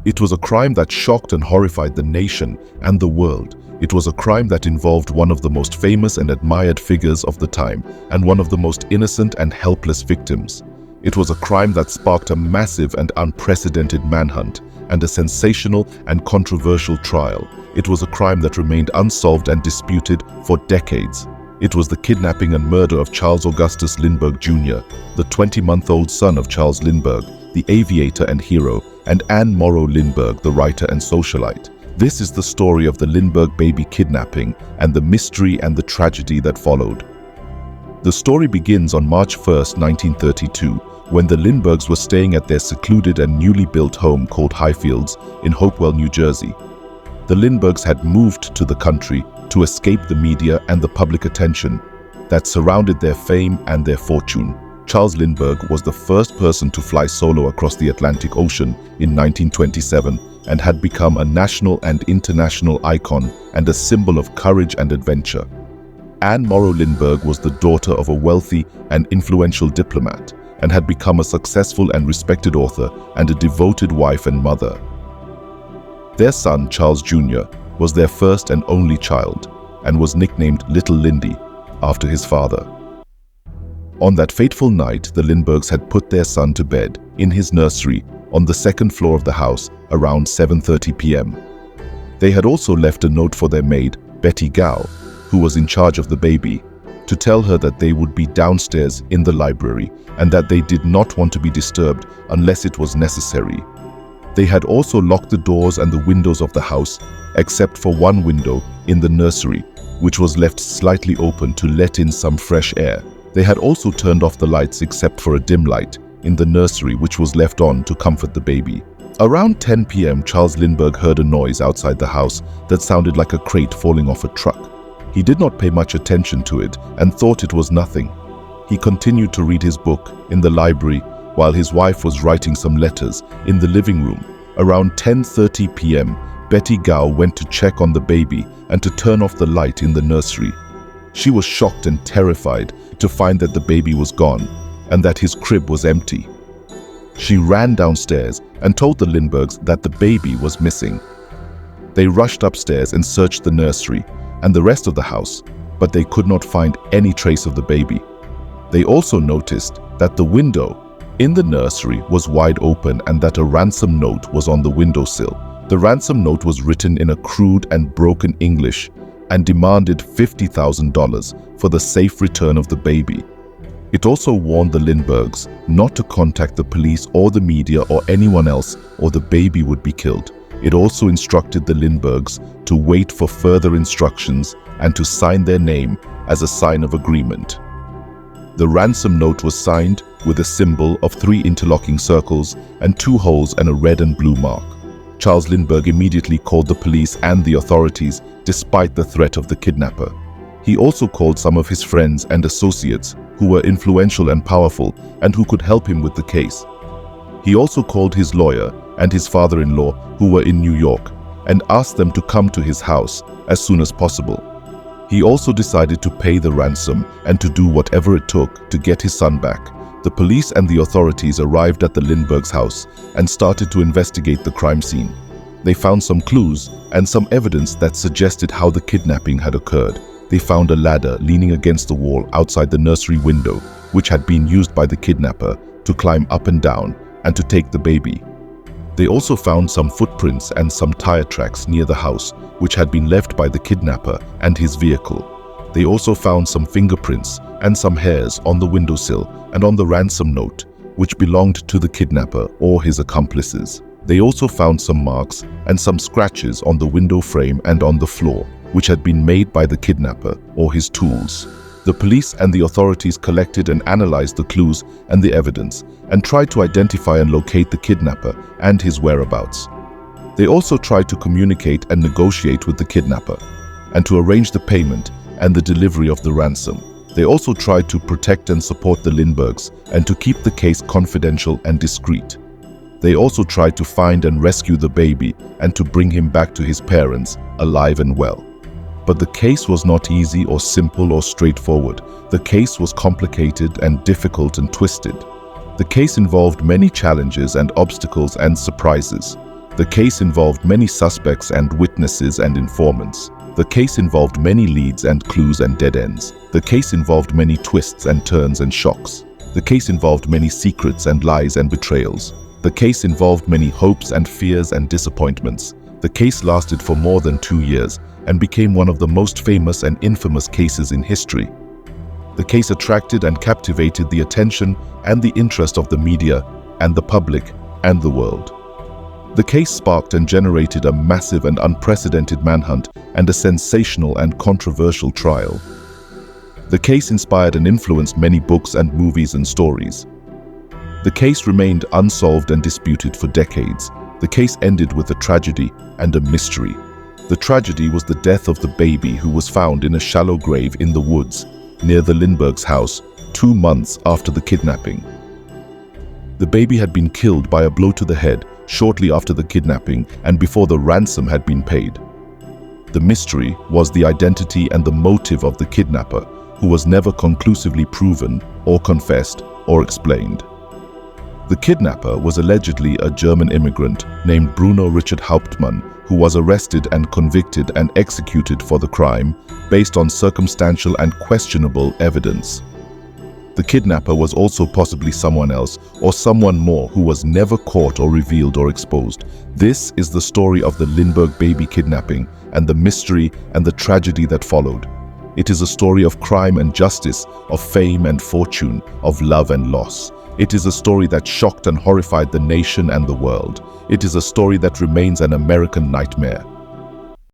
It was a crime that shocked and horrified the nation and the world. It was a crime that involved one of the most famous and admired figures of the time and one of the most innocent and helpless victims. It was a crime that sparked a massive and unprecedented manhunt and a sensational and controversial trial. It was a crime that remained unsolved and disputed for decades. It was the kidnapping and murder of Charles Augustus Lindbergh Jr., the 20-month-old son of Charles Lindbergh, the aviator and hero, and Anne Morrow Lindbergh, the writer and socialite. This is the story of the Lindbergh baby kidnapping and the mystery and the tragedy that followed. The story begins on March 1, 1932, when the Lindberghs were staying at their secluded and newly built home called Highfields in Hopewell, New Jersey. The Lindberghs had moved to the country to escape the media and the public attention that surrounded their fame and their fortune. Charles Lindbergh was the first person to fly solo across the Atlantic Ocean in 1927 and had become a national and international icon and a symbol of courage and adventure. Anne Morrow Lindbergh was the daughter of a wealthy and influential diplomat and had become a successful and respected author and a devoted wife and mother. Their son, Charles Jr., was their first and only child and was nicknamed Little Lindy after his father. On that fateful night, the Lindberghs had put their son to bed in his nursery on the second floor of the house around 7:30 p.m. They had also left a note for their maid, Betty Gow, who was in charge of the baby, to tell her that they would be downstairs in the library and that they did not want to be disturbed unless it was necessary. They had also locked the doors and the windows of the house, except for one window in the nursery, which was left slightly open to let in some fresh air. They had also turned off the lights except for a dim light in the nursery, which was left on to comfort the baby. Around 10 p.m., Charles Lindbergh heard a noise outside the house that sounded like a crate falling off a truck. He did not pay much attention to it and thought it was nothing. He continued to read his book in the library while his wife was writing some letters in the living room. Around 10:30 p.m., Betty Gow went to check on the baby and to turn off the light in the nursery. She was shocked and terrified to find that the baby was gone and that his crib was empty. She ran downstairs and told the Lindberghs that the baby was missing. They rushed upstairs and searched the nursery and the rest of the house, but they could not find any trace of the baby. They also noticed that the window in the nursery was wide open and that a ransom note was on the windowsill. The ransom note was written in a crude and broken English and demanded $50,000 for the safe return of the baby. It also warned the Lindberghs not to contact the police or the media or anyone else, or the baby would be killed. It also instructed the Lindberghs to wait for further instructions and to sign their name as a sign of agreement. The ransom note was signed with a symbol of 3 interlocking circles and 2 holes and a red and blue mark. Charles Lindbergh immediately called the police and the authorities despite the threat of the kidnapper. He also called some of his friends and associates who were influential and powerful and who could help him with the case. He also called his lawyer and his father-in-law, who were in New York, and asked them to come to his house as soon as possible. He also decided to pay the ransom and to do whatever it took to get his son back. The police and the authorities arrived at the Lindberghs' house and started to investigate the crime scene. They found some clues and some evidence that suggested how the kidnapping had occurred. They found a ladder leaning against the wall outside the nursery window, which had been used by the kidnapper to climb up and down and to take the baby. They also found some footprints and some tire tracks near the house, which had been left by the kidnapper and his vehicle. They also found some fingerprints and some hairs on the windowsill and on the ransom note, which belonged to the kidnapper or his accomplices. They also found some marks and some scratches on the window frame and on the floor, which had been made by the kidnapper or his tools. The police and the authorities collected and analyzed the clues and the evidence and tried to identify and locate the kidnapper and his whereabouts. They also tried to communicate and negotiate with the kidnapper and to arrange the payment and the delivery of the ransom. They also tried to protect and support the Lindberghs and to keep the case confidential and discreet. They also tried to find and rescue the baby and to bring him back to his parents, alive and well. But the case was not easy or simple or straightforward. The case was complicated and difficult and twisted. The case involved many challenges and obstacles and surprises. The case involved many suspects and witnesses and informants. The case involved many leads and clues and dead ends. The case involved many twists and turns and shocks. The case involved many secrets and lies and betrayals. The case involved many hopes and fears and disappointments. The case lasted for more than 2 years and became one of the most famous and infamous cases in history. The case attracted and captivated the attention and the interest of the media and the public and the world. The case sparked and generated a massive and unprecedented manhunt and a sensational and controversial trial. The case inspired and influenced many books and movies and stories. The case remained unsolved and disputed for decades. The case ended with a tragedy and a mystery. The tragedy was the death of the baby who was found in a shallow grave in the woods near the Lindbergh's house 2 months after the kidnapping. The baby had been killed by a blow to the head shortly after the kidnapping and before the ransom had been paid. The mystery was the identity and the motive of the kidnapper, who was never conclusively proven or confessed or explained. The kidnapper was allegedly a German immigrant named Bruno Richard Hauptmann, who was arrested and convicted and executed for the crime based on circumstantial and questionable evidence. The kidnapper was also possibly someone else or someone more who was never caught or revealed or exposed. This is the story of the Lindbergh baby kidnapping and the mystery and the tragedy that followed. It is a story of crime and justice, of fame and fortune, of love and loss. It is a story that shocked and horrified the nation and the world. It is a story that remains an American nightmare.